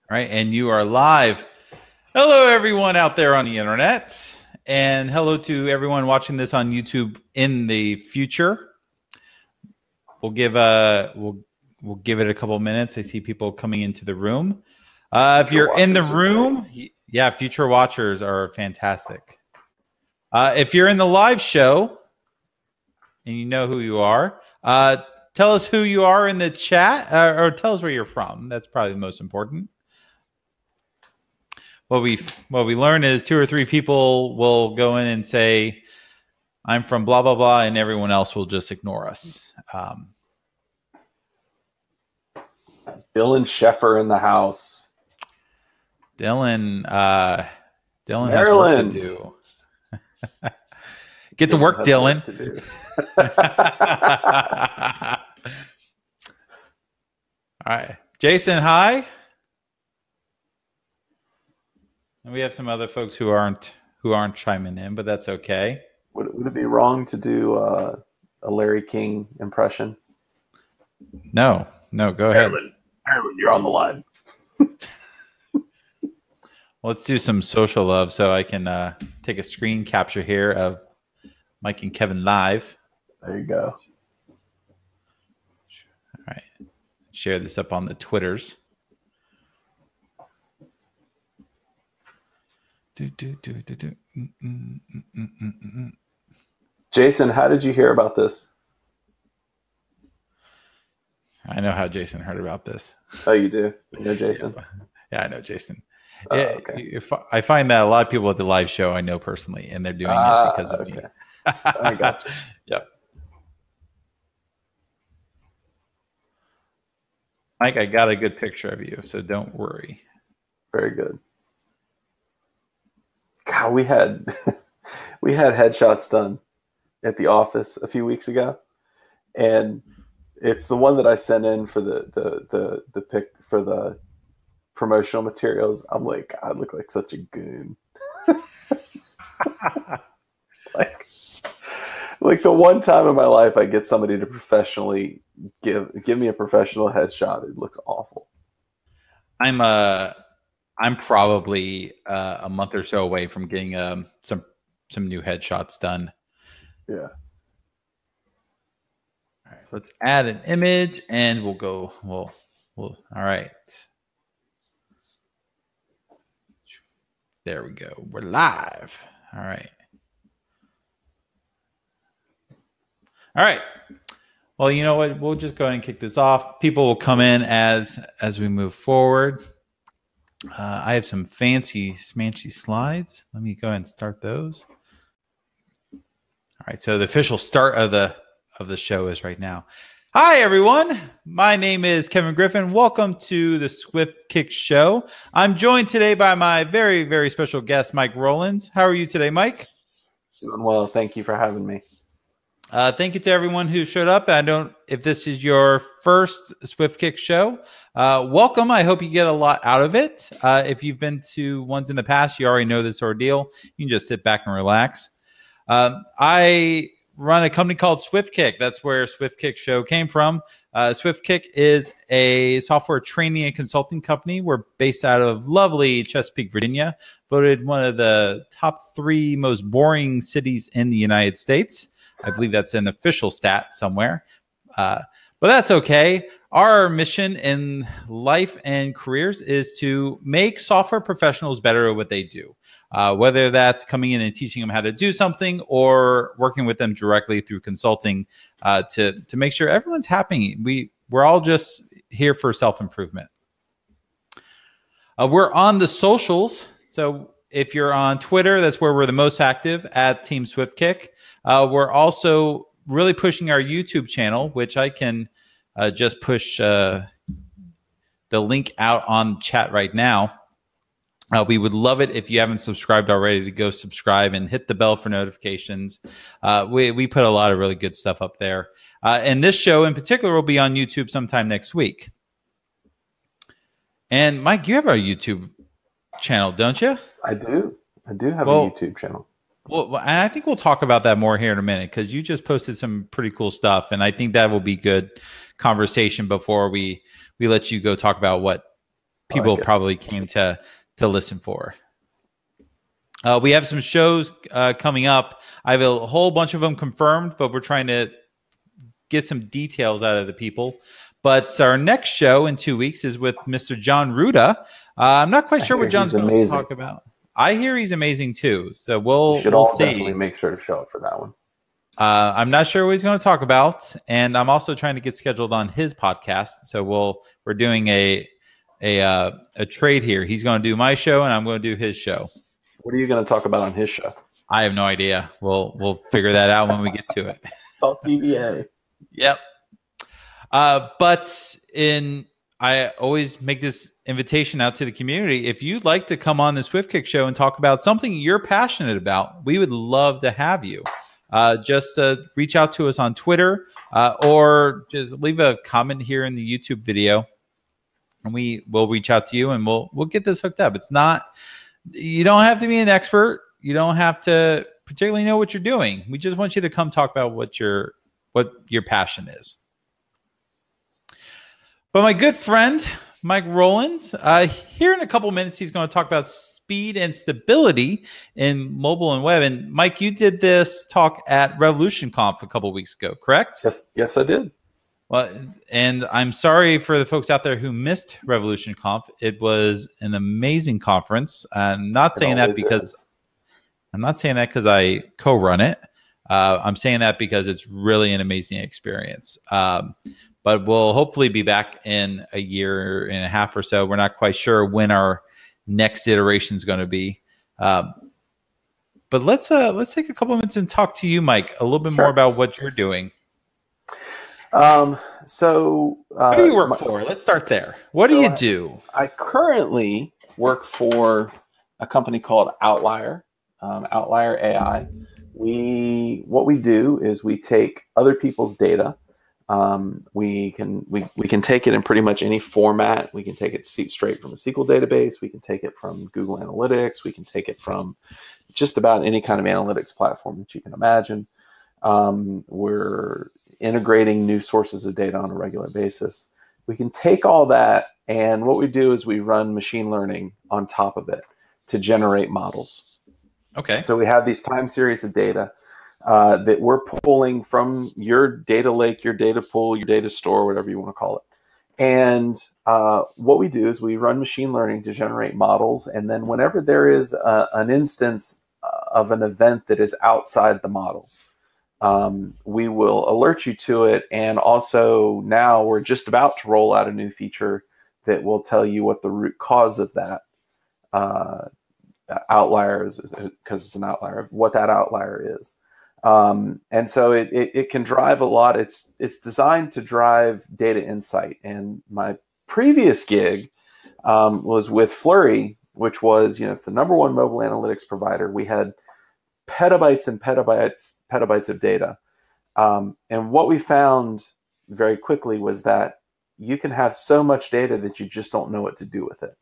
All right, and you are live. Hello, everyone out there on the internet, and hello to everyone watching this on YouTube in the future. We'll give we'll give it a couple minutes. I see people coming into the room. If you're in the room, yeah, future watchers are fantastic. If you're in the live show and you know who you are, tell us who you are in the chat, or tell us where you're from. That's probably the most important. What we learn is 2 or 3 people will go in and say, "I'm from blah blah blah," and everyone else will just ignore us. Dylan Sheffer in the house. Dylan has work to do. Get to work, Dylan. All right, Jason, hi. And we have some other folks who aren't chiming in, but that's okay. Would it be wrong to do a Larry King impression? No, go ahead. Marilyn, you're on the line. Let's do some social love so I can take a screen capture here of Mike and Kevin live. There you go. All right. Share this up on the Twitters. Jason, how did you hear about this? I know how Jason heard about this. Oh, you do? You know Jason? Yeah, I know Jason. Okay. I find that a lot of people at the live show I know personally, and they're doing it because of me. I got you. Yep. Mike, I got a good picture of you, so don't worry. Very good. God, we had headshots done at the office a few weeks ago, and it's the one that I sent in for the pic for the promotional materials. I'm like, I look like such a goon. like the one time in my life I get somebody to professionally give me a professional headshot, it looks awful. I'm probably a month or so away from getting some new headshots done. Yeah. All right, let's add an image, and we'll go. We'll. All right. There we go. We're live. All right. All right. Well, you know what? We'll just go ahead and kick this off. People will come in as we move forward. I have some fancy smanchy slides. Let me go ahead and start those. All right. So the official start of the show is right now. Hi, everyone. My name is Kevin Griffin. Welcome to the Swift Kick Show. I'm joined today by my very, very special guest, Mike Rollins. How are you today, Mike? Doing well. Thank you for having me. Thank you to everyone who showed up. If this is your first Swift Kick show, welcome. I hope you get a lot out of it. If you've been to ones in the past, you already know this ordeal. You can just sit back and relax. I run a company called Swift Kick. That's where Swift Kick Show came from. Swift Kick is a software training and consulting company. We're based out of lovely Chesapeake, Virginia, voted one of the top 3 most boring cities in the United States. I believe that's an official stat somewhere. But that's okay. Our mission in life and careers is to make software professionals better at what they do. Whether that's coming in and teaching them how to do something or working with them directly through consulting to make sure everyone's happy. We're all just here for self-improvement. We're on the socials. So if you're on Twitter, that's where we're the most active at Team SwiftKick. We're also really pushing our YouTube channel, which I can just push the link out on chat right now. We would love it if you haven't subscribed already to go subscribe and hit the bell for notifications. We put a lot of really good stuff up there. And this show in particular will be on YouTube sometime next week. And Mike, you have our YouTube channel, don't you? I do. I do have a YouTube channel. Well, and I think we'll talk about that more here in a minute because you just posted some pretty cool stuff. And I think that will be good conversation before we let you go talk about what I like people it. probably came to listen for. We have some shows coming up. I have a whole bunch of them confirmed, but we're trying to get some details out of the people. But our next show in 2 weeks is with Mr. John Ruda. I'm not quite sure what John's going to talk about. I hear he's amazing too. So we'll see. Definitely make sure to show up for that one. I'm not sure what he's going to talk about, and I'm also trying to get scheduled on his podcast. So we're doing a trade here. He's going to do my show, and I'm going to do his show. What are you going to talk about on his show? I have no idea. We'll figure that out when we get to it. It's all TBA. Yep. I always make this invitation out to the community. If you'd like to come on the Swift Kick show and talk about something you're passionate about, we would love to have you. Just reach out to us on Twitter or just leave a comment here in the YouTube video, and we will reach out to you and we'll get this hooked up. It's not, you don't have to be an expert. You don't have to particularly know what you're doing. We just want you to come talk about what your passion is. But my good friend, Mike Rollins, here in a couple minutes, he's going to talk about speed and stability in mobile and web. And Mike, you did this talk at RevolutionConf a couple weeks ago, correct? Yes, I did. Well, and I'm sorry for the folks out there who missed RevolutionConf. It was an amazing conference. I'm not saying that because I co-run it. I'm saying that because it's really an amazing experience. But we'll hopefully be back in a year and a half or so. We're not quite sure when our next iteration is going to be. But let's take a couple of minutes and talk to you, Mike, a little bit more about what you're doing. What do you work for? Let's start there. What do you do? I currently work for a company called Outlier, Outlier AI. What we do is we take other people's data. We can take it in pretty much any format. We can take it straight from a SQL database. We can take it from Google Analytics. We can take it from just about any kind of analytics platform that you can imagine. We're integrating new sources of data on a regular basis. We can take all that, and what we do is we run machine learning on top of it to generate models. Okay. So we have these time series of data that we're pulling from your data lake, your data pool, your data store, whatever you want to call it. And what we do is we run machine learning to generate models. And then whenever there is an instance of an event that is outside the model, we will alert you to it. And also now we're just about to roll out a new feature that will tell you what the root cause of that outlier is, because it's an outlier, what that outlier is. And so it can drive a lot. It's designed to drive data insight. And my previous gig was with Flurry, which was, it's the #1 mobile analytics provider. We had petabytes and petabytes of data. And what we found very quickly was that you can have so much data that you just don't know what to do with it.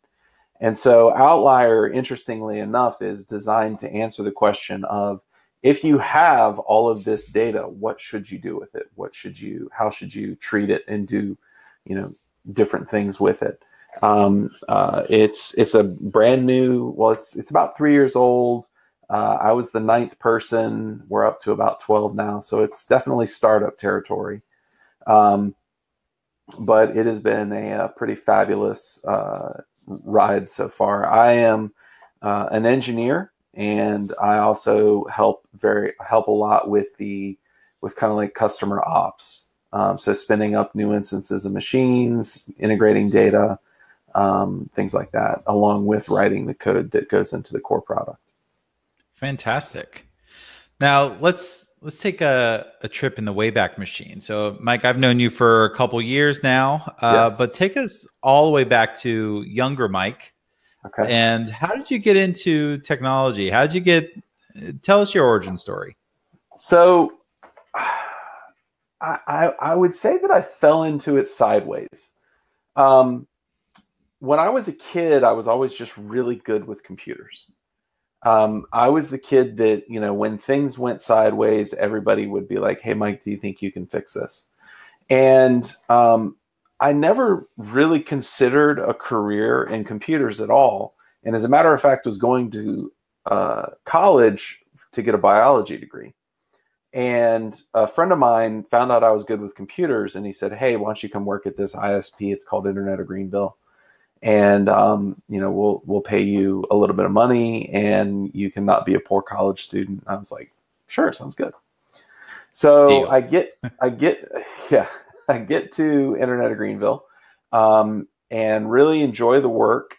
And so Outlier, interestingly enough, is designed to answer the question of, if you have all of this data, what should you do with it? How should you treat it and do, different things with it? It's a brand new, well, it's about 3 years old. I was the 9th person. We're up to about 12 now. So it's definitely startup territory. But it has been a pretty fabulous ride so far. I am an engineer, and I also help a lot with kind of like customer ops. So spinning up new instances of machines, integrating data, things like that, along with writing the code that goes into the core product. Fantastic. Now let's take a trip in the Wayback Machine. So Mike, I've known you for a couple years now, Yes. but take us all the way back to younger Mike. Okay. And how did you get into technology? Tell us your origin story. So I would say that I fell into it sideways. When I was a kid, I was always just really good with computers. I was the kid that, when things went sideways, everybody would be like, "Hey, Mike, do you think you can fix this?" And I never really considered a career in computers at all. And as a matter of fact, was going to college to get a biology degree. And a friend of mine found out I was good with computers, and he said, "Hey, why don't you come work at this ISP? It's called Internet of Greenville, and you know, we'll pay you a little bit of money, and you can not be a poor college student." I was like, "Sure, sounds good." So Deal. yeah, I get to Internet of Greenville, and really enjoy the work.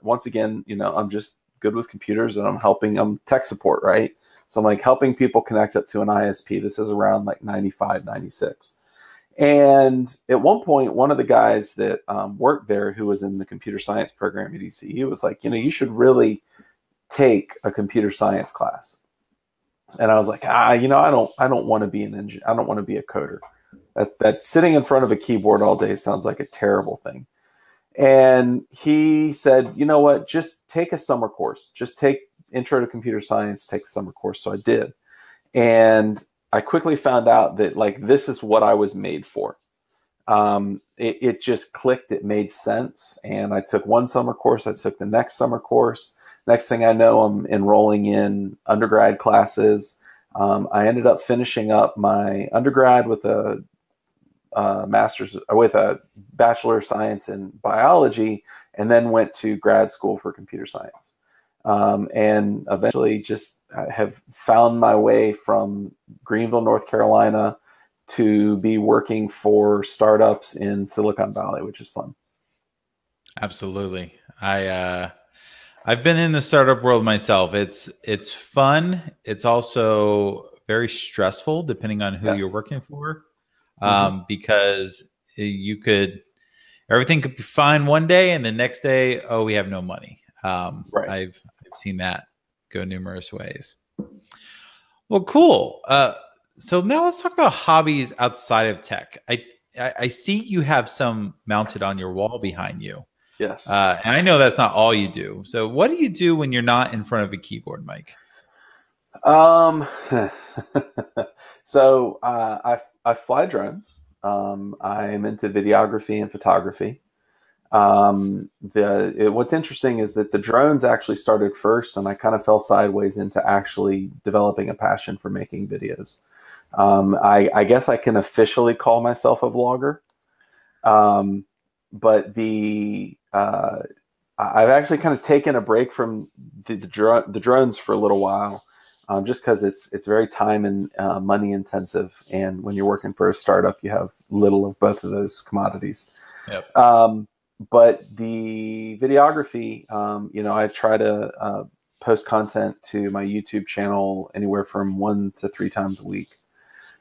Once again, you know, I'm just good with computers, and I'm tech support, right? So I'm like helping people connect up to an ISP. This is around like 95, 96. And at one point, one of the guys that worked there, who was in the computer science program at ECU, was like, you know, you should really take a computer science class. And I was like, you know, I don't want to be an engineer. I don't want to be a coder. That sitting in front of a keyboard all day sounds like a terrible thing. And he said, you know what, just take a summer course. Just take Intro to Computer Science, take the summer course. So I did. And I quickly found out that like this is what I was made for. It just clicked. It made sense. And I took one summer course. I took the next summer course. Next thing I know, I'm enrolling in undergrad classes. I ended up finishing up my undergrad with a Bachelor of Science in Biology, and then went to grad school for computer science. And eventually just have found my way from Greenville, North Carolina, to be working for startups in Silicon Valley, which is fun. Absolutely. I've been in the startup world myself. It's fun. It's also very stressful depending on who you're working for. Because everything could be fine one day, and the next day, oh, we have no money. Right. I've seen that go numerous ways. Well, cool. So now let's talk about hobbies outside of tech. I see you have some mounted on your wall behind you. Yes. And I know that's not all you do. So what do you do when you're not in front of a keyboard, Mike? So I fly drones. I'm into videography and photography. What's interesting is that the drones actually started first, and I kind of fell sideways into actually developing a passion for making videos. I guess I can officially call myself a vlogger. But I've actually kind of taken a break from the drones for a little while, just because it's very time and money intensive, and when you're working for a startup, you have little of both of those commodities. Yep. But the videography, you know, I try to post content to my YouTube channel anywhere from 1 to 3 times a week.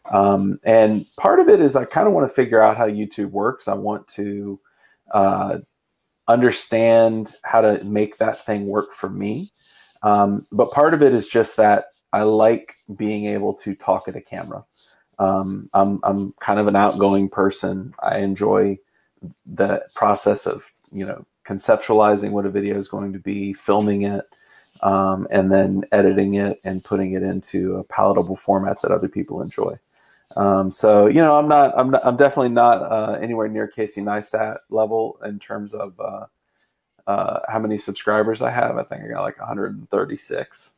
And part of it is I kind of want to figure out how YouTube works. I want to understand how to make that thing work for me. But part of it is just that I like being able to talk at a camera. I'm kind of an outgoing person. I enjoy the process of, you know, conceptualizing what a video is going to be, filming it, and then editing it and putting it into a palatable format that other people enjoy. So, you know, I'm definitely not anywhere near Casey Neistat level in terms of how many subscribers I have. I think I got like 136.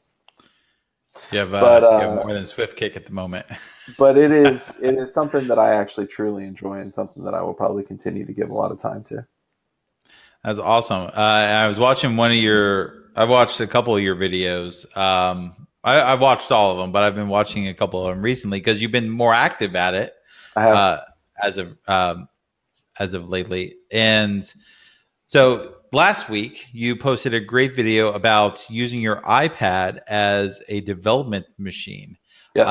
You have more than SwiftKick at the moment. But it is something that I actually truly enjoy, and something that I will probably continue to give a lot of time to. That's awesome. I was watching I've watched a couple of your videos. I've watched all of them, but I've been watching a couple of them recently because you've been more active at it. I have. As of lately. And so last week you posted a great video about using your iPad as a development machine. Yes.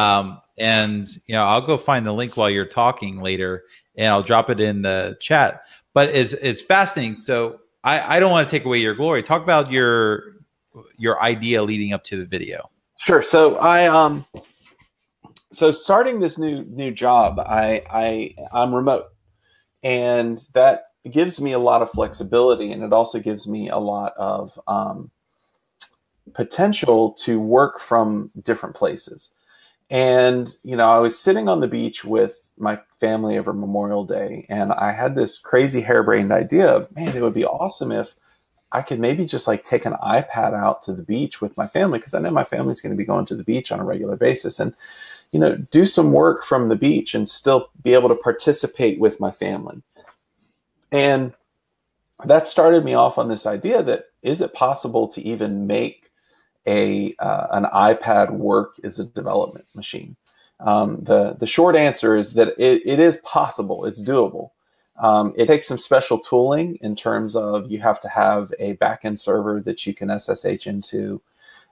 And you know, I'll go find the link while you're talking later, and I'll drop it in the chat. But it's fascinating. So I don't want to take away your glory. Talk about your idea leading up to the video. Sure. So so starting this new job, I'm remote, and that gives me a lot of flexibility, and it also gives me a lot of potential to work from different places. And, you know, I was sitting on the beach with my family over Memorial Day, and I had this crazy harebrained idea of, man, it would be awesome if I could maybe just like take an iPad out to the beach with my family, because I know my family's going to be going to the beach on a regular basis, and do some work from the beach and still be able to participate with my family. And that started me off on this idea that, is it possible to even make an iPad work as a development machine? The short answer is that it is possible. It's doable. It takes some special tooling in terms of, you have to have a backend server that you can SSH into.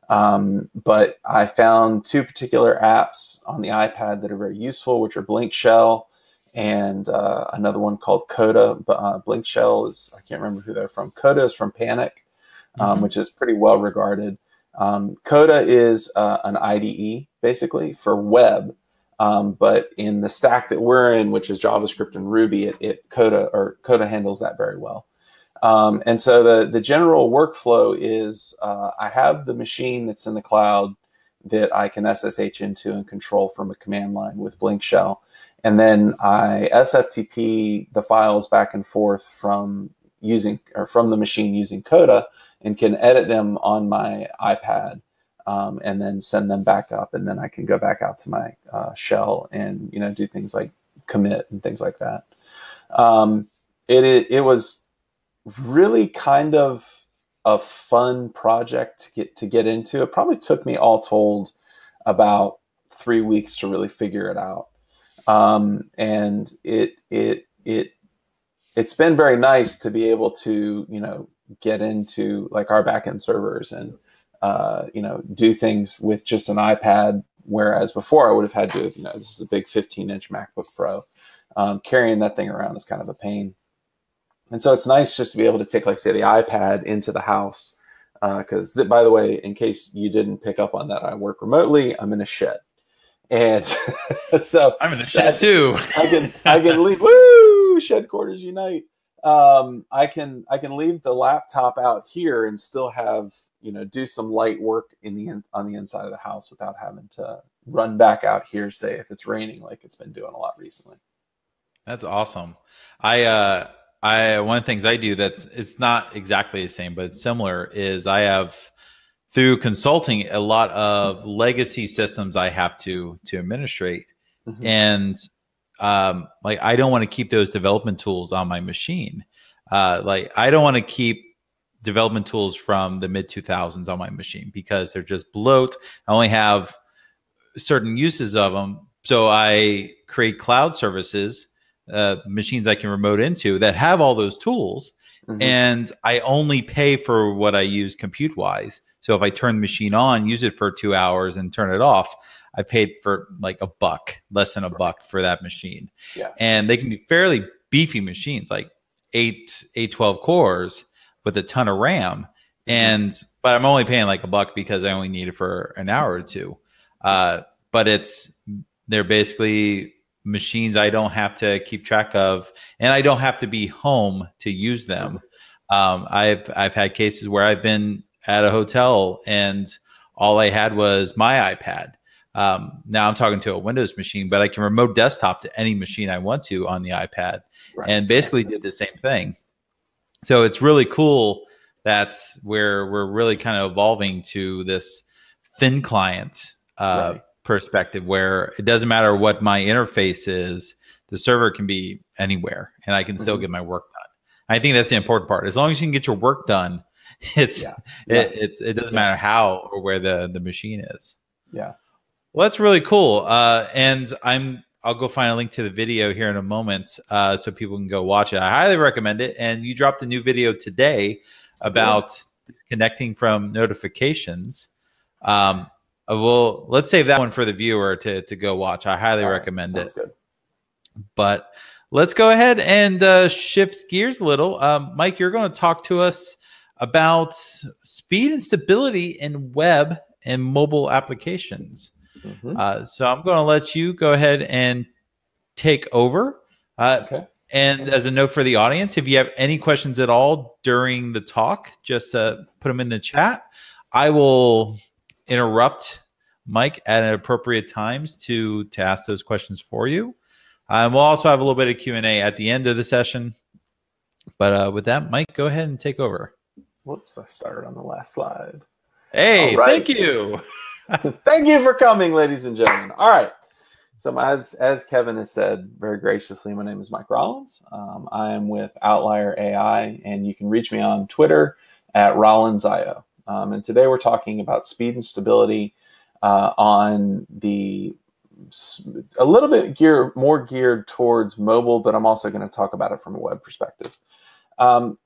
But I found two particular apps on the iPad that are very useful, which are Blink Shell and another one called Coda. But Blink Shell is, I can't remember who they're from. Coda is from Panic, which is pretty well regarded. Coda is an IDE basically for web, but in the stack that we're in, which is JavaScript and Ruby, Coda handles that very well. And so the general workflow is, I have the machine that's in the cloud that I can SSH into and control from a command line with Blink Shell. And then I SFTP the files back and forth from the machine using Coda, and can edit them on my iPad, and then send them back up. And then I can go back out to my shell and do things like commit and things like that. It was really kind of a fun project to get into. It probably took me all told about 3 weeks to really figure it out. And it's been very nice to be able to, get into like our backend servers and, do things with just an iPad. Whereas before I would have had to, this is a big 15-inch MacBook Pro. Carrying that thing around is kind of a pain. And so it's nice just to be able to take, like, say, the iPad into the house. Because, by the way, in case you didn't pick up on that, I work remotely. I'm in a shed. And so I'm in the shed too. I can leave. Woo! Shed quarters unite. I can leave the laptop out here and still have, do some light work on the inside of the house without having to run back out here, say, if it's raining, like it's been doing a lot recently. That's awesome. One of the things I do it's not exactly the same, but it's similar, is I have, through consulting, a lot of legacy systems I have to administrate. Mm-hmm. And like, I don't want to keep those development tools on my machine. Like, I don't want to keep development tools from the mid 2000s on my machine, because they're just bloat. I only have certain uses of them. So I create cloud services, machines I can remote into that have all those tools. Mm-hmm. And I only pay for what I use compute wise. So if I turn the machine on, use it for 2 hours and turn it off, I paid for like $1, less than $1 for that machine. Yeah. And they can be fairly beefy machines, like 812 cores with a ton of RAM. Mm-hmm. But I'm only paying like $1 because I only need it for an hour or two. But they're basically machines I don't have to keep track of, and I don't have to be home to use them. I've had cases where I've been at a hotel and all I had was my iPad. Now I'm talking to a Windows machine, but I can remote desktop to any machine I want to on the iPad, and basically did the same thing. So it's really cool. That's where we're really kind of evolving to this thin client perspective, where it doesn't matter what my interface is, the server can be anywhere and I can still get my work done. I think that's the important part. As long as you can get your work done, it doesn't matter how or where the machine is. Yeah. Well, that's really cool. And I'll go find a link to the video here in a moment, so people can go watch it. I highly recommend it. And you dropped a new video today about disconnecting from notifications. Well, let's save that one for the viewer to go watch. I highly recommend it. Good. But let's go ahead and shift gears a little. Mike, you're going to talk to us about speed and stability in web and mobile applications. Mm-hmm. So I'm going to let you go ahead and take over. Okay. And as a note for the audience, if you have any questions at all during the talk, just put them in the chat. I will interrupt Mike at appropriate times to ask those questions for you. We'll also have a little bit of Q&A at the end of the session. But with that, Mike, go ahead and take over. Whoops, I started on the last slide. Hey, thank you. Thank you for coming, ladies and gentlemen. All right. So as Kevin has said very graciously, my name is Mike Rollins. I am with Outlier AI, and you can reach me on Twitter at Rollins.io. And today we're talking about speed and stability on a little bit more geared towards mobile, but I'm also going to talk about it from a web perspective. And,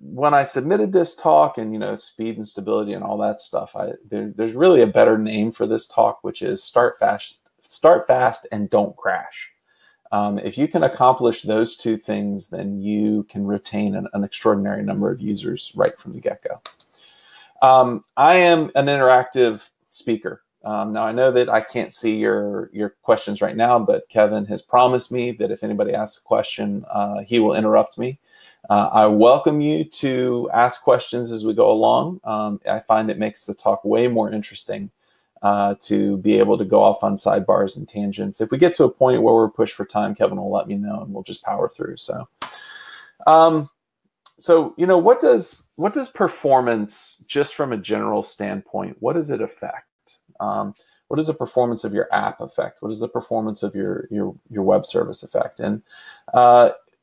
when I submitted this talk and, speed and stability and all that stuff, there's really a better name for this talk, which is start fast and don't crash. If you can accomplish those two things, then you can retain an extraordinary number of users right from the get-go. I am an interactive speaker. Now, I know that I can't see your questions right now, but Kevin has promised me that if anybody asks a question, he will interrupt me. I welcome you to ask questions as we go along. I find it makes the talk way more interesting to be able to go off on sidebars and tangents. If we get to a point where we're pushed for time, Kevin will let me know and we'll just power through. So, what does performance, just from a general standpoint, what does it affect? What does the performance of your app affect? What does the performance of your web service affect? And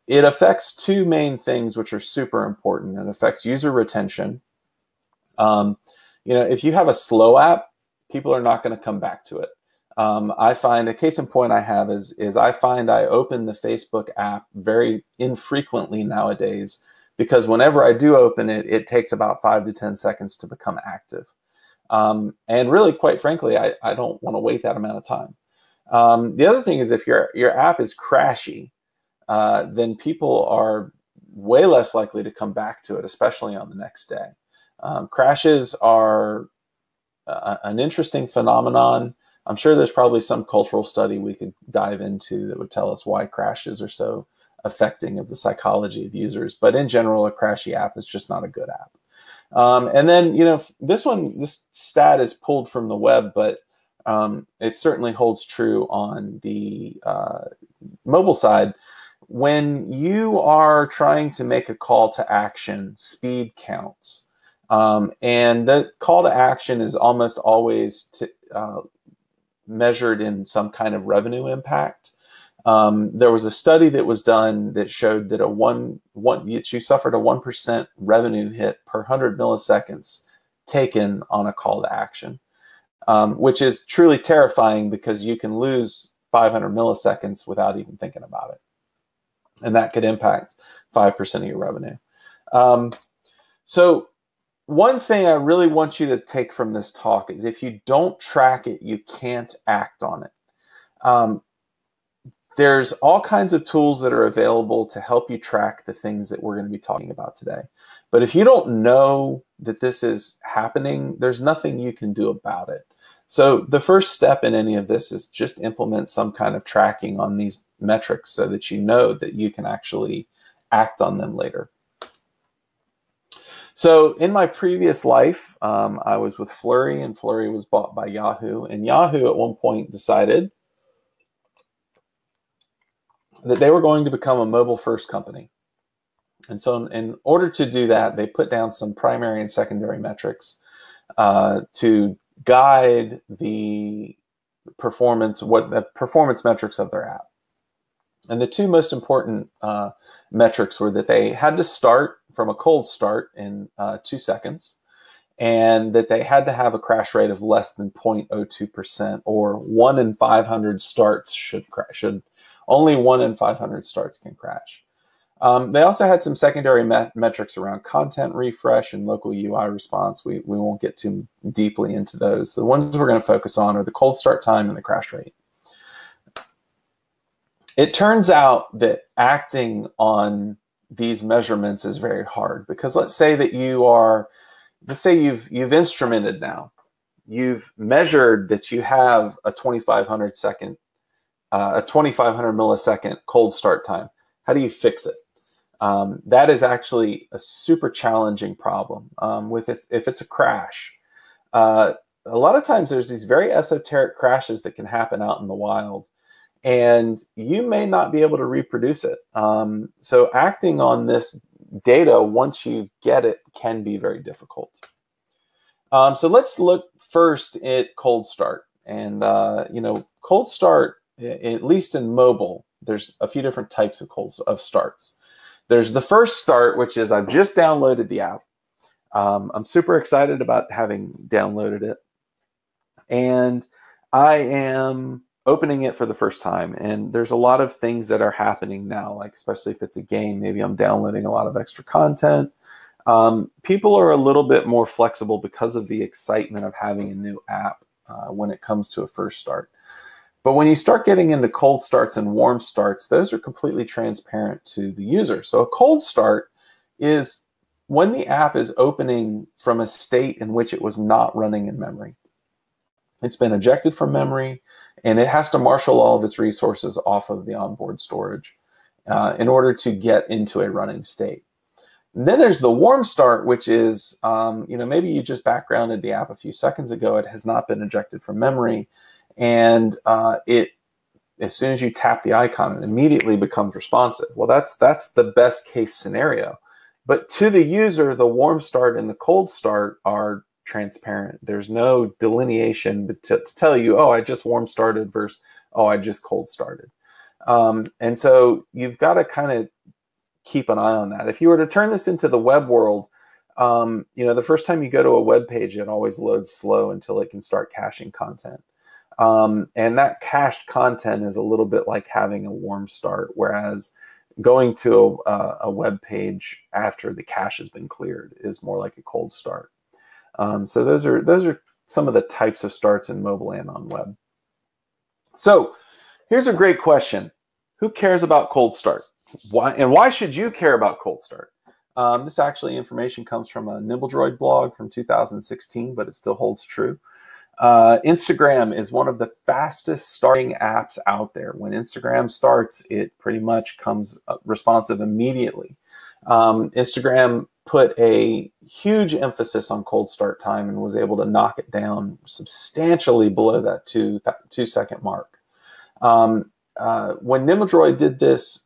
it affects two main things, which are super important. It affects user retention. If you have a slow app, people are not going to come back to it. I find a case in point I have is I find I open the Facebook app very infrequently nowadays, because whenever I do open it, it takes about 5 to 10 seconds to become active. And really, quite frankly, I don't want to wait that amount of time. The other thing is, if your app is crashy, then people are way less likely to come back to it, especially on the next day. Crashes are an interesting phenomenon. I'm sure there's probably some cultural study we could dive into that would tell us why crashes are so affecting of the psychology of users. But in general, a crashy app is just not a good app. And then, this stat is pulled from the web, but it certainly holds true on the mobile side. When you are trying to make a call to action, speed counts. And the call to action is almost always measured in some kind of revenue impact. There was a study that was done that showed that you suffered a 1% revenue hit per 100 milliseconds taken on a call to action, which is truly terrifying, because you can lose 500 milliseconds without even thinking about it. And that could impact 5% of your revenue. So one thing I really want you to take from this talk is, if you don't track it, you can't act on it. There's all kinds of tools that are available to help you track the things that we're going to be talking about today. But if you don't know that this is happening, there's nothing you can do about it. So the first step in any of this is just implement some kind of tracking on these metrics, so that you know that you can actually act on them later. So in my previous life, I was with Flurry, and Flurry was bought by Yahoo. And Yahoo at one point decided that they were going to become a mobile-first company. And so in order to do that, they put down some primary and secondary metrics to guide the performance metrics of their app. And the two most important metrics were that they had to start from a cold start in 2 seconds, and that they had to have a crash rate of less than 0.02%, or 1 in 500 starts only 1 in 500 starts can crash. They also had some secondary metrics around content refresh and local UI response. We won't get too deeply into those. The ones we're going to focus on are the cold start time and the crash rate. It turns out that acting on these measurements is very hard, because let's say you've instrumented now. You've measured that you have a 2,500 millisecond cold start time. How do you fix it? That is actually a super challenging problem. If it's a crash, a lot of times there's these very esoteric crashes that can happen out in the wild. and you may not be able to reproduce it. So acting on this data once you get it can be very difficult. So let's look first at cold start. And cold start, at least in mobile, there's a few different types of starts. There's the first start, which is I've just downloaded the app. I'm super excited about having downloaded it, and I am opening it for the first time. And there's a lot of things that are happening now, like especially if it's a game, maybe I'm downloading a lot of extra content. People are a little bit more flexible because of the excitement of having a new app when it comes to a first start. But when you start getting into cold starts and warm starts, those are completely transparent to the user. So a cold start is when the app is opening from a state in which it was not running in memory. It's been ejected from memory, and it has to marshal all of its resources off of the onboard storage in order to get into a running state. And then there's the warm start, which is, maybe you just backgrounded the app a few seconds ago. It has not been ejected from memory. And as soon as you tap the icon, it immediately becomes responsive. Well, that's the best case scenario. But to the user, the warm start and the cold start are transparent. There's no delineation to tell you, oh, I just warm started versus, oh, I just cold started. And so you've got to kind of keep an eye on that. If you were to turn this into the web world, the first time you go to a web page, it always loads slow until it can start caching content. And that cached content is a little bit like having a warm start, whereas going to a web page after the cache has been cleared is more like a cold start. So those are some of the types of starts in mobile and on web. So here's a great question. Who cares about cold start? Why should you care about cold start? This actually information comes from a NimbleDroid blog from 2016, but it still holds true. Instagram is one of the fastest starting apps out there. When Instagram starts, it pretty much comes responsive immediately. Instagram put a huge emphasis on cold start time and was able to knock it down substantially below that 2-second mark. When NimbleDroid did this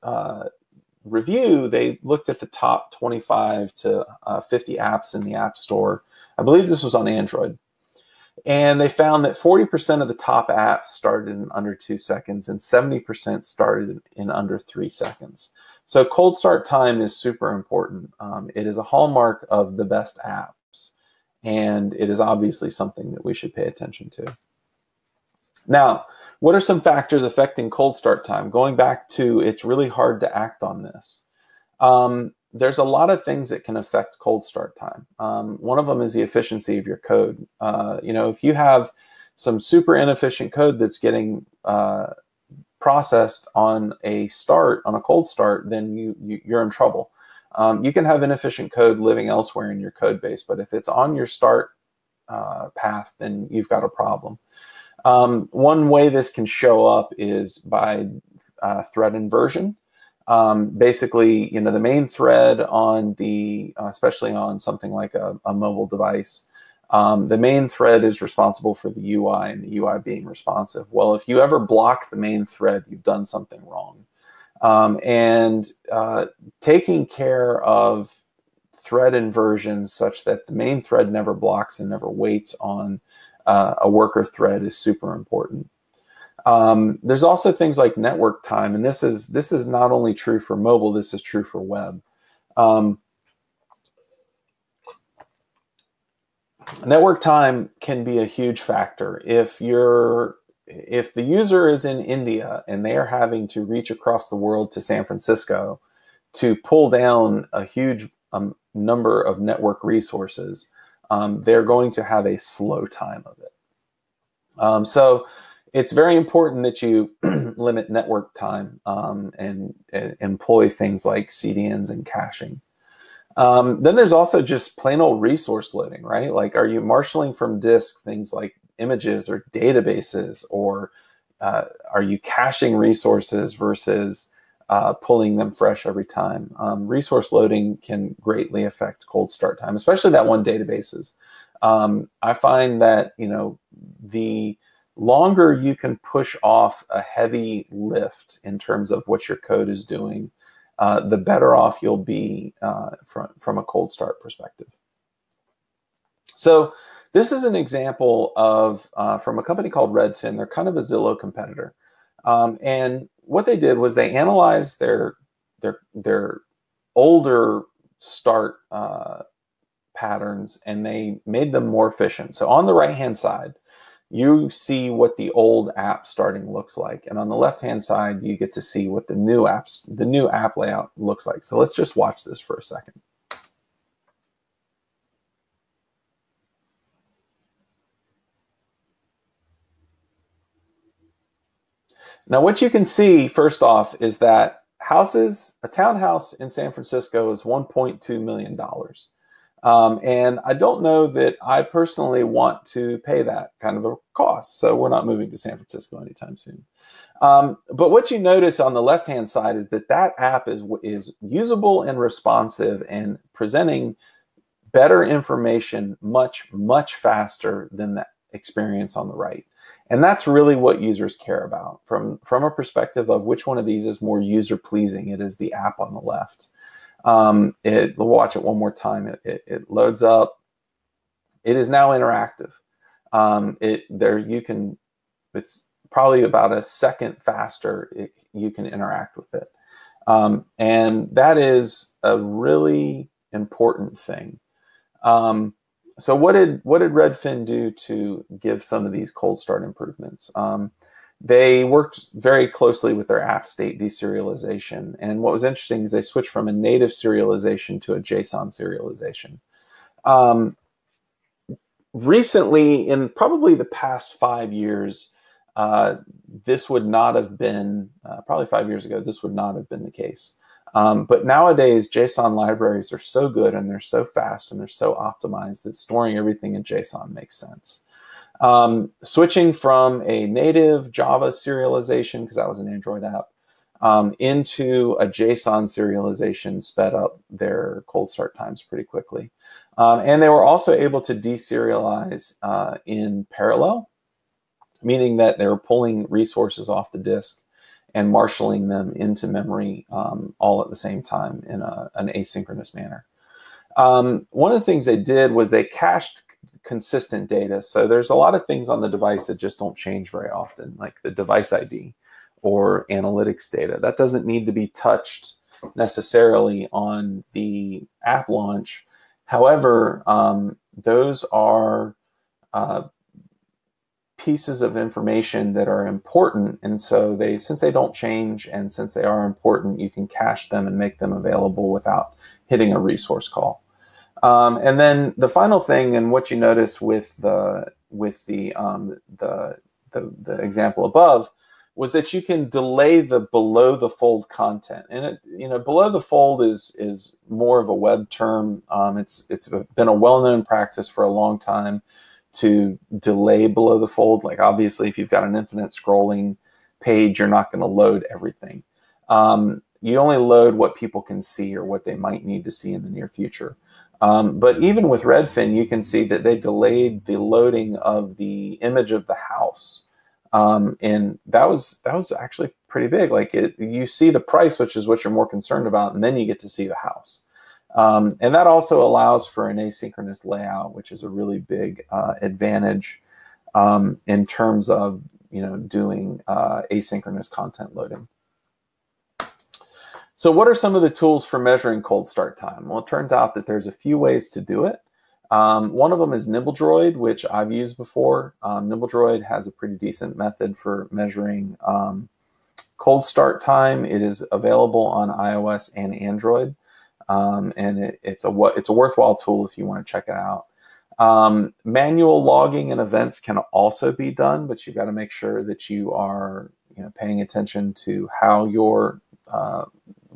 review, they looked at the top 25 to 50 apps in the App Store. I believe this was on Android. And they found that 40% of the top apps started in under 2 seconds and 70% started in under 3 seconds. So cold start time is super important. It is a hallmark of the best apps, and it is obviously something that we should pay attention to. Now, what are some factors affecting cold start time? Going back to, it's really hard to act on this. There's a lot of things that can affect cold start time. One of them is the efficiency of your code. If you have some super inefficient code that's getting processed on a cold start, then you're in trouble. You can have inefficient code living elsewhere in your code base, but if it's on your start path, then you've got a problem. One way this can show up is by thread inversion. Basically, the main thread on especially on something like a mobile device, the main thread is responsible for the UI and the UI being responsive. Well, if you ever block the main thread, you've done something wrong. Taking care of thread inversions such that the main thread never blocks and never waits on a worker thread is super important. There's also things like network time, and this is not only true for mobile, this is true for web. Network time can be a huge factor. If the user is in India and they are having to reach across the world to San Francisco to pull down a huge number of network resources, they're going to have a slow time of it. So it's very important that you limit network time and employ things like CDNs and caching. Then there's also just plain old resource loading, right? Like, are you marshaling from disk things like images or databases, or are you caching resources versus pulling them fresh every time? Resource loading can greatly affect cold start time, especially that one databases. I find that, the longer you can push off a heavy lift in terms of what your code is doing, the better off you'll be from a cold start perspective. So this is an example of from a company called Redfin. They're kind of a Zillow competitor. And what they did was they analyzed their older start patterns, and they made them more efficient. So on the right-hand side, you see what the old app starting looks like. And on the left-hand side, you get to see what the new app layout looks like. So let's just watch this for a second. Now, what you can see first off is that a townhouse in San Francisco is $1.2 million. And I don't know that I personally want to pay that kind of a cost. So we're not moving to San Francisco anytime soon. But what you notice on the left-hand side is that app is usable and responsive and presenting better information much, much faster than the experience on the right. And that's really what users care about. From a perspective of which one of these is more user-pleasing, it is the app on the left. We'll watch it one more time. It loads up. It is now interactive. It's probably about a second faster. You can interact with it. And that is a really important thing. So what did Redfin do to give some of these cold start improvements? They worked very closely with their app state deserialization. And what was interesting is they switched from a native serialization to a JSON serialization. Recently, in probably the past 5 years, this would not have been, probably 5 years ago, this would not have been the case. But nowadays, JSON libraries are so good and they're so fast and they're so optimized that storing everything in JSON makes sense. Switching from a native Java serialization, because that was an Android app, into a JSON serialization sped up their cold start times pretty quickly. And they were also able to deserialize in parallel, meaning that they were pulling resources off the disk and marshaling them into memory all at the same time in an asynchronous manner. One of the things they did was they cached consistent data. So there's a lot of things on the device that just don't change very often, like the device ID or analytics data. That doesn't need to be touched necessarily on the app launch. However, those are pieces of information that are important, and so since they don't change and since they are important, you can cache them and make them available without hitting a resource call. And then the final thing, and what you notice with the example above, was that you can delay the below the fold content. And below the fold is more of a web term. It's been a well-known practice for a long time to delay below the fold. Like obviously, if you've got an infinite scrolling page, you're not going to load everything. You only load what people can see or what they might need to see in the near future. But even with Redfin, you can see that they delayed the loading of the image of the house. And that was actually pretty big. Like you see the price, which is what you're more concerned about, and then you get to see the house. And that also allows for an asynchronous layout, which is a really big advantage in terms of doing asynchronous content loading. So what are some of the tools for measuring cold start time? Well, it turns out that there's a few ways to do it. One of them is NibbleDroid, which I've used before. NibbleDroid has a pretty decent method for measuring cold start time. It is available on iOS and Android. And it's a worthwhile tool if you want to check it out. Manual logging and events can also be done, but you've got to make sure that you are paying attention to how you're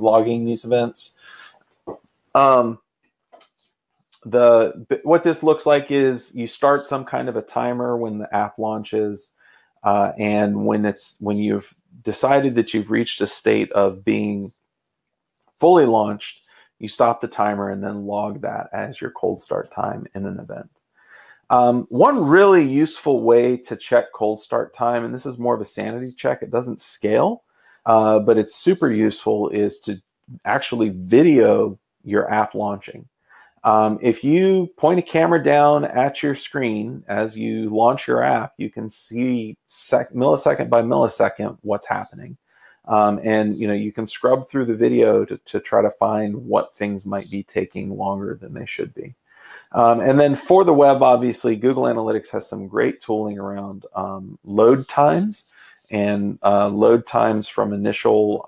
logging these events. What this looks like is you start some kind of a timer when the app launches, and when you've decided that you've reached a state of being fully launched, you stop the timer and then log that as your cold start time in an event. One really useful way to check cold start time, and this is more of a sanity check, it doesn't scale, but it's super useful, is to actually video your app launching. If you point a camera down at your screen as you launch your app, you can see millisecond by millisecond what's happening. And you can scrub through the video to try to find what things might be taking longer than they should be. And then for the web, obviously, Google Analytics has some great tooling around load times and load times from initial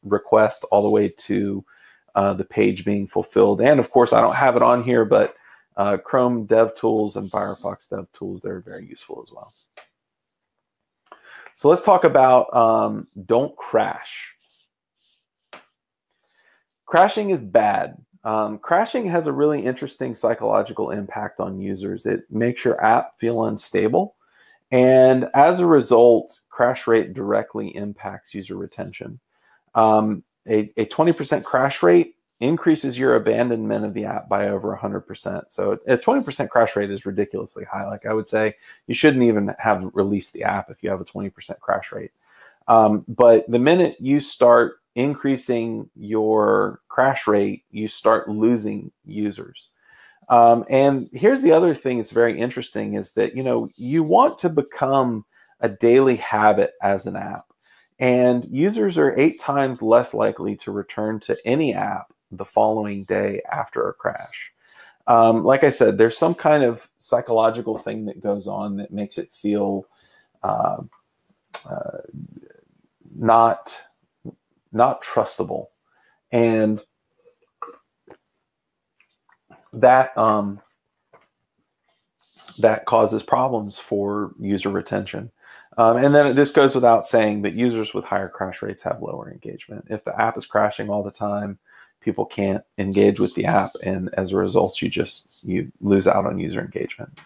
request all the way to the page being fulfilled. And of course, I don't have it on here, but Chrome Dev Tools and Firefox Dev Tools, they're very useful as well. So let's talk about don't crash. Crashing is bad. Crashing has a really interesting psychological impact on users. It makes your app feel unstable. And as a result, crash rate directly impacts user retention. A 20% crash rate increases your abandonment of the app by over 100%. So a 20% crash rate is ridiculously high. Like, I would say you shouldn't even have released the app if you have a 20% crash rate. But the minute you start increasing your crash rate, you start losing users. And here's the other thing that's very interesting is that, you want to become a daily habit as an app. And users are 8 times less likely to return to any app the following day after a crash. Like I said, there's some kind of psychological thing that goes on that makes it feel not trustable, and that causes problems for user retention. And then this goes without saying that users with higher crash rates have lower engagement. If the app is crashing all the time, people can't engage with the app, and as a result, you lose out on user engagement.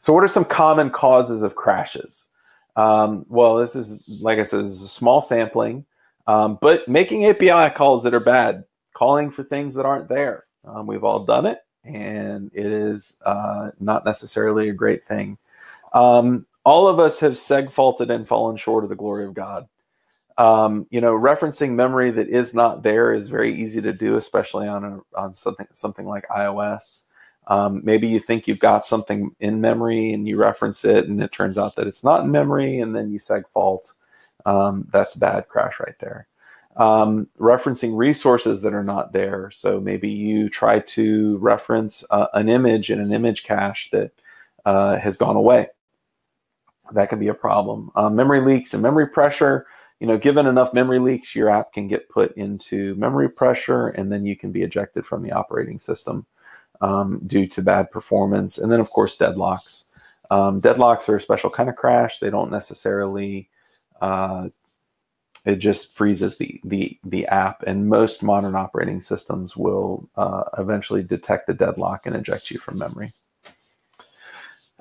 So what are some common causes of crashes? Well, this is, like I said, this is a small sampling, but making API calls that are bad, calling for things that aren't there. We've all done it, and it is not necessarily a great thing. All of us have seg-faulted and fallen short of the glory of God. Referencing memory that is not there is very easy to do, especially on something like iOS. Maybe you think you've got something in memory and you reference it, and it turns out that it's not in memory, and then you seg-fault. That's bad crash right there. Referencing resources that are not there. So maybe you try to reference an image in an image cache that has gone away. That can be a problem. Memory leaks and memory pressure. Given enough memory leaks, your app can get put into memory pressure, and then you can be ejected from the operating system due to bad performance. And then, of course, deadlocks. Deadlocks are a special kind of crash. They don't necessarily, it just freezes the app, and most modern operating systems will eventually detect the deadlock and eject you from memory.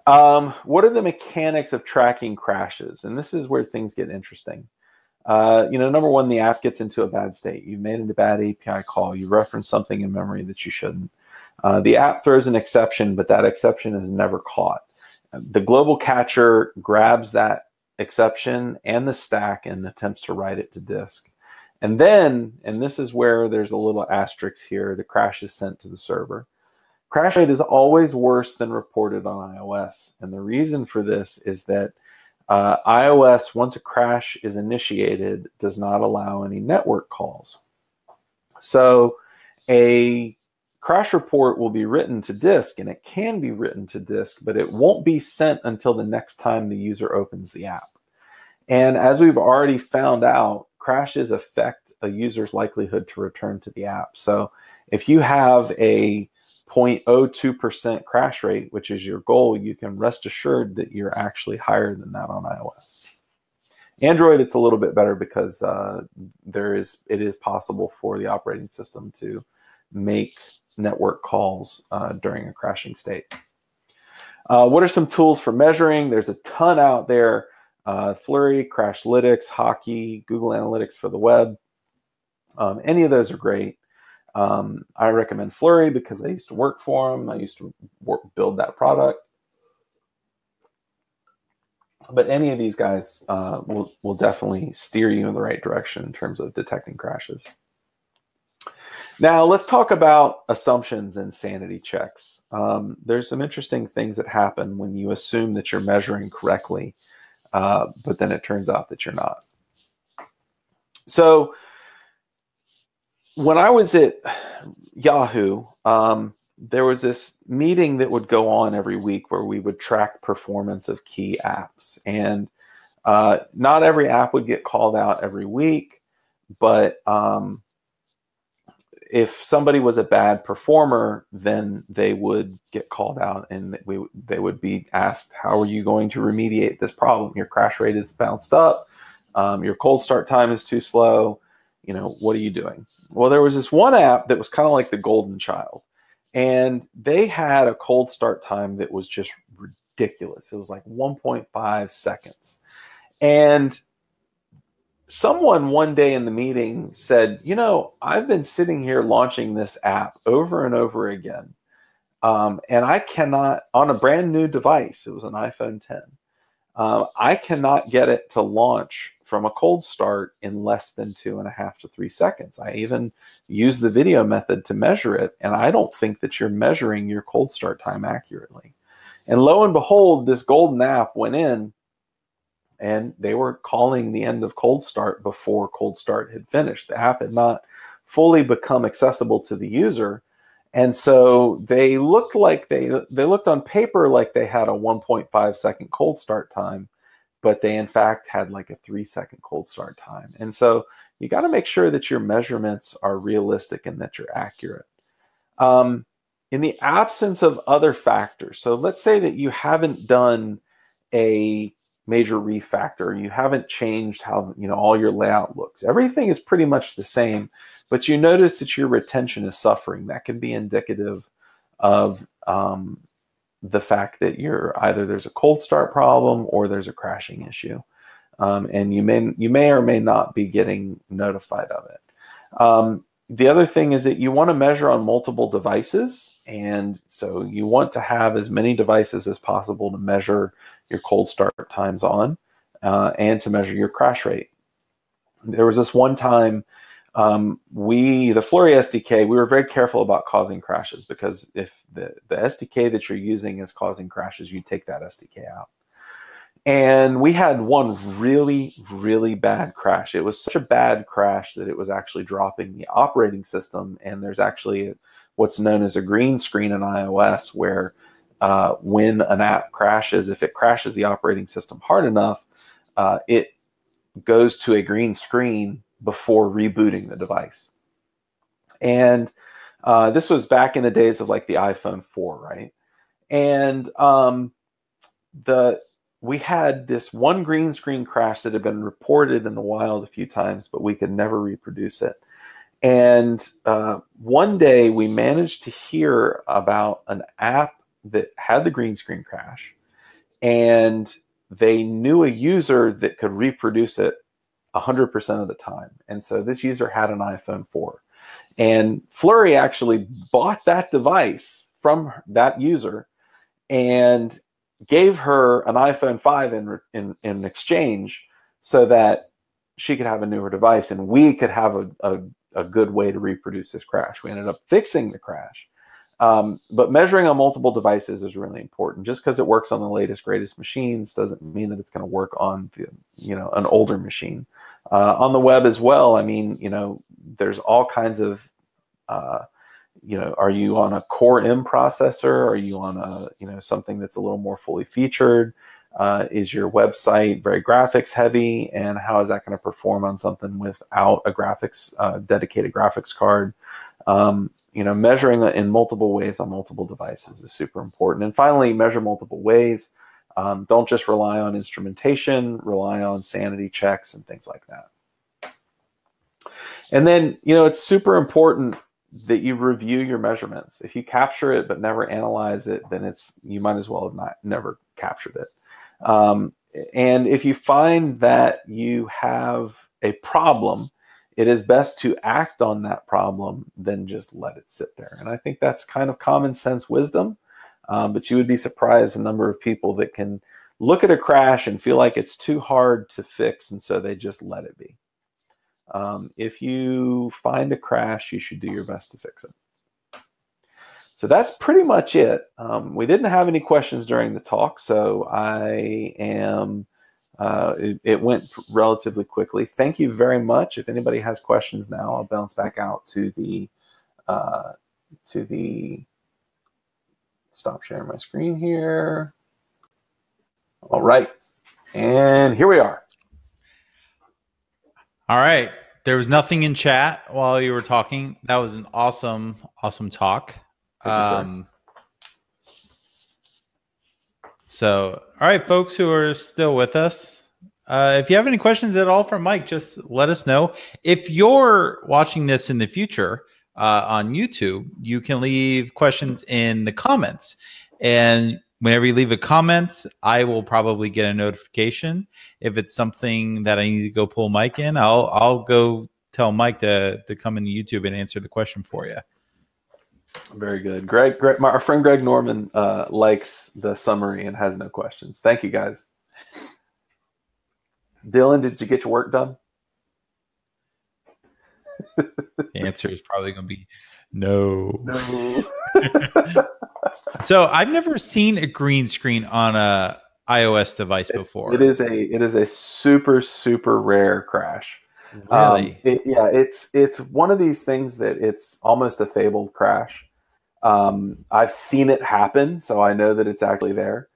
What are the mechanics of tracking crashes? And this is where things get interesting. Number one, the app gets into a bad state. You made a bad API call. You referenced something in memory that you shouldn't. The app throws an exception, but that exception is never caught. The global catcher grabs that exception and the stack and attempts to write it to disk. And then, and this is where there's a little asterisk here, the crash is sent to the server. Crash rate is always worse than reported on iOS. And the reason for this is that iOS, once a crash is initiated, does not allow any network calls. So a crash report will be written to disk, and it can be written to disk, but it won't be sent until the next time the user opens the app. And as we've already found out, crashes affect a user's likelihood to return to the app. So if you have a 0.02% crash rate, which is your goal, you can rest assured that you're actually higher than that on iOS. Android, it's a little bit better because it is possible for the operating system to make network calls during a crashing state. What are some tools for measuring? There's a ton out there. Flurry, Crashlytics, Hockey, Google Analytics for the web. Any of those are great. I recommend Flurry because I used to work for them. I used to build that product. But any of these guys will definitely steer you in the right direction in terms of detecting crashes. Now, let's talk about assumptions and sanity checks. There's some interesting things that happen when you assume that you're measuring correctly, but then it turns out that you're not. So when I was at Yahoo, there was this meeting that would go on every week where we would track performance of key apps. And not every app would get called out every week, but if somebody was a bad performer, then they would get called out, and they would be asked, how are you going to remediate this problem? Your crash rate is bounced up. Your cold start time is too slow. What are you doing? Well, there was this one app that was kind of like the golden child, and they had a cold start time that was just ridiculous. It was like 1.5 seconds. And someone one day in the meeting said, I've been sitting here launching this app over and over again. And I cannot, on a brand new device, it was an iPhone 10, I cannot get it to launch from a cold start in less than 2.5 to 3 seconds. I even use the video method to measure it, and I don't think that you're measuring your cold start time accurately. And lo and behold, this golden app went in, and they were calling the end of cold start before cold start had finished. The app had not fully become accessible to the user. And so they looked like they looked on paper like they had a 1.5 second cold start time, but they in fact had like a 3-second cold start time. And so you got to make sure that your measurements are realistic and that you're accurate. In the absence of other factors, so let's say that you haven't done a major refactor, you haven't changed how all your layout looks. Everything is pretty much the same, but you notice that your retention is suffering. That can be indicative of the fact that either there's a cold start problem or there's a crashing issue, and you may or may not be getting notified of it. The other thing is that you want to measure on multiple devices, and so you want to have as many devices as possible to measure your cold start times on, and to measure your crash rate. There was this one time, the Flurry SDK, we were very careful about causing crashes, because if the SDK that you're using is causing crashes, you take that SDK out. And we had one really, really bad crash. It was such a bad crash that it was actually dropping the operating system. And there's actually what's known as a green screen in iOS, where when an app crashes, if it crashes the operating system hard enough, it goes to a green screen before rebooting the device. And this was back in the days of like the iPhone 4, right? And we had this one green screen crash that had been reported in the wild a few times, but we could never reproduce it. And one day we managed to hear about an app that had the green screen crash, and they knew a user that could reproduce it 100% of the time. And so this user had an iPhone 4. And Flurry actually bought that device from that user and gave her an iPhone 5 in exchange, so that she could have a newer device and we could have a good way to reproduce this crash. We ended up fixing the crash. But measuring on multiple devices is really important. Just because it works on the latest, greatest machines doesn't mean that it's going to work on an older machine. On the web as well, there's all kinds of, are you on a Core M processor? Are you on something that's a little more fully featured? Is your website very graphics heavy? And how is that going to perform on something without a dedicated graphics card? Measuring in multiple ways on multiple devices is super important. And finally, measure multiple ways. Don't just rely on instrumentation, rely on sanity checks and things like that. And then, it's super important that you review your measurements. If you capture it but never analyze it, then you might as well have never captured it. And if you find that you have a problem, it is best to act on that problem than just let it sit there. And I think that's kind of common sense wisdom. But you would be surprised the number of people that can look at a crash and feel like it's too hard to fix, and so they just let it be. If you find a crash, you should do your best to fix it. So that's pretty much it. We didn't have any questions during the talk, so it went relatively quickly. Thank you very much. If anybody has questions now, I'll bounce back out to the stop sharing my screen here. All right, and here we are. All right. There was nothing in chat while you were talking. That was an awesome talk. So, all right, folks who are still with us, if you have any questions at all for Mike, just let us know. If you're watching this in the future on YouTube, you can leave questions in the comments. And whenever you leave a comment, I will probably get a notification. If it's something that I need to go pull Mike in, I'll go tell Mike to come into YouTube and answer the question for you. Very good. Greg, our friend Greg Norman likes the summary and has no questions. Thank you, guys. Dylan, did you get your work done? The answer is probably going to be no. No. So I've never seen a green screen on a iOS device before. It is a super, super rare crash. Really? It's one of these things that it's almost a fabled crash. I've seen it happen, so I know that it's actually there.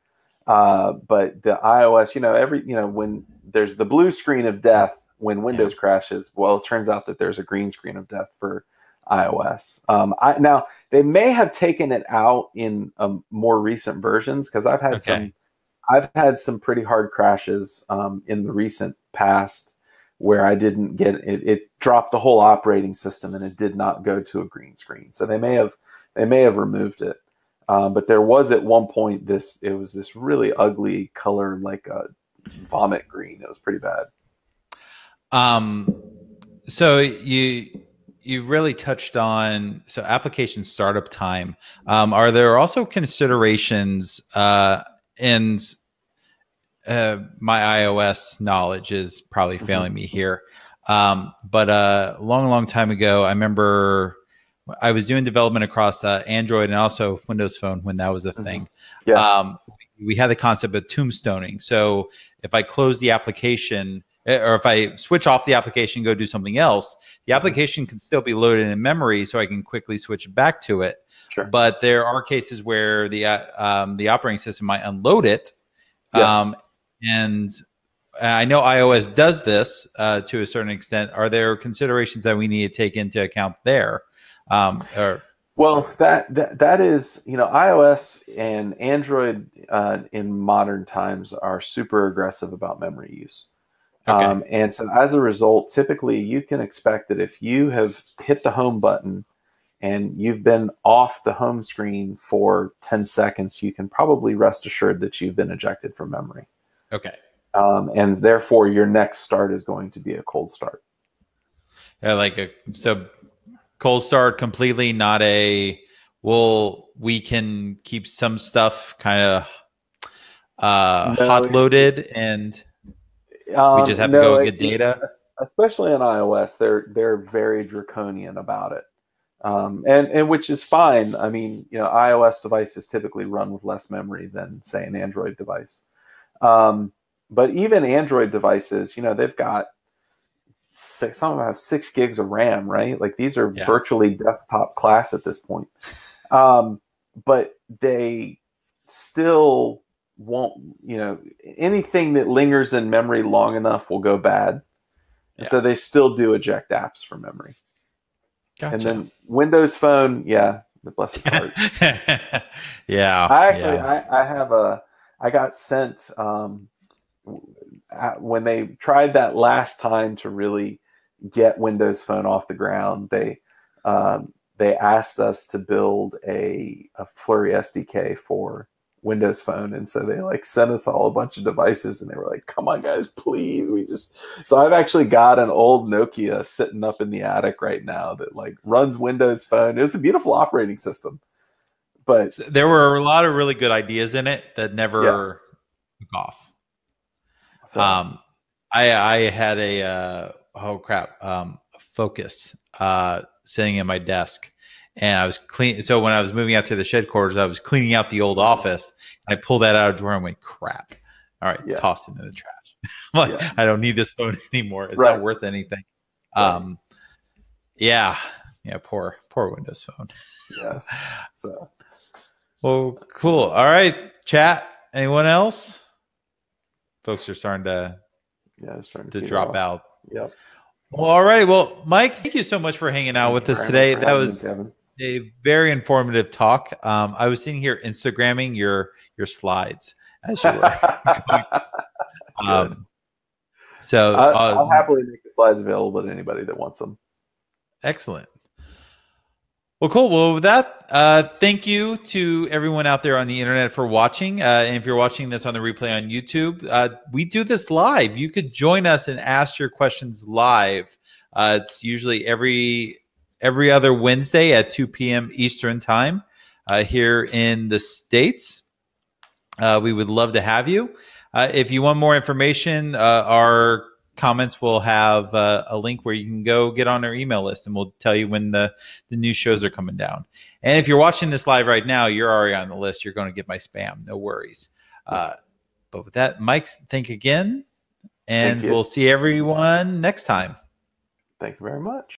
But the iOS, when there's the blue screen of death when Windows crashes, well, it turns out that there's a green screen of death for iOS. Now they may have taken it out in more recent versions, because I've had some pretty hard crashes in the recent past where I didn't get it. It dropped the whole operating system and it did not go to a green screen. So they may have removed it. But there was at one point it was this really ugly color, like a vomit green. It was pretty bad. So you really touched on application startup time. Are there also considerations and my iOS knowledge is probably failing me here. But a long time ago, I remember I was doing development across Android and also Windows Phone when that was a thing. Yeah. We had the concept of tombstoning. So if I close the application, or if I switch off the application, go do something else, the application can still be loaded in memory, so I can quickly switch back to it. Sure. But there are cases where the operating system might unload it. Yes. And I know iOS does this to a certain extent. Are there considerations that we need to take into account there? Well, that is, iOS and Android in modern times are super aggressive about memory use. Okay. And so as a result, typically you can expect that if you have hit the home button and you've been off the home screen for 10 seconds, you can probably rest assured that you've been ejected from memory. Okay. And therefore, your next start is going to be a cold start. Yeah, so cold start completely, not we can keep some stuff kind of hot loaded and we just have to go get data. Especially on iOS, they're very draconian about it. And which is fine. I mean, iOS devices typically run with less memory than, say, an Android device. But even Android devices, they've got some of them have 6 gigs of RAM, right? Like these are virtually desktop class at this point. But they still won't, anything that lingers in memory long enough will go bad. And so they still do eject apps from memory. Gotcha. And then Windows Phone, the blessed heart. I got sent when they tried that last time to really get Windows Phone off the ground. They asked us to build a Flurry SDK for Windows Phone, and so they like sent us all a bunch of devices, and they were like, "Come on, guys, please." So I've actually got an old Nokia sitting up in the attic right now that like runs Windows Phone. It was a beautiful operating system, but So there were a lot of really good ideas in it that yeah. never took off. So I had a Focus sitting in my desk, and I was clean. So when I was moving out to the shed quarters, I was cleaning out the old office. I pulled that out of a drawer and went, crap. All right, yeah, tossed it in the trash. I'm like, yeah, I don't need this phone anymore. It's right, not worth anything. right. Yeah. Poor Windows Phone. Yes. So Well, cool. All right, chat. Anyone else? Folks are starting to it's starting to peter drop off. out. Yep. Well, all right. Well, Mike, thank you so much for hanging out Thank with you us very much today. for That having me, was Kevin. a very informative talk. I was sitting here Instagramming your slides as you were going. Good. So I'll happily make the slides available to anybody that wants them. excellent. Well, cool. Well, with that, thank you to everyone out there on the internet for watching. And if you're watching this on the replay on YouTube, we do this live. You could join us and ask your questions live. It's usually every other Wednesday at 2 p.m. Eastern time here in the States. We would love to have you. If you want more information, our comments will have a link where you can go get on our email list, and we'll tell you when the new shows are coming down. And if you're watching this live right now, you're already on the list. You're going to get my spam. No worries. But with that, Mike, thank again. And we'll see everyone next time. Thank you very much.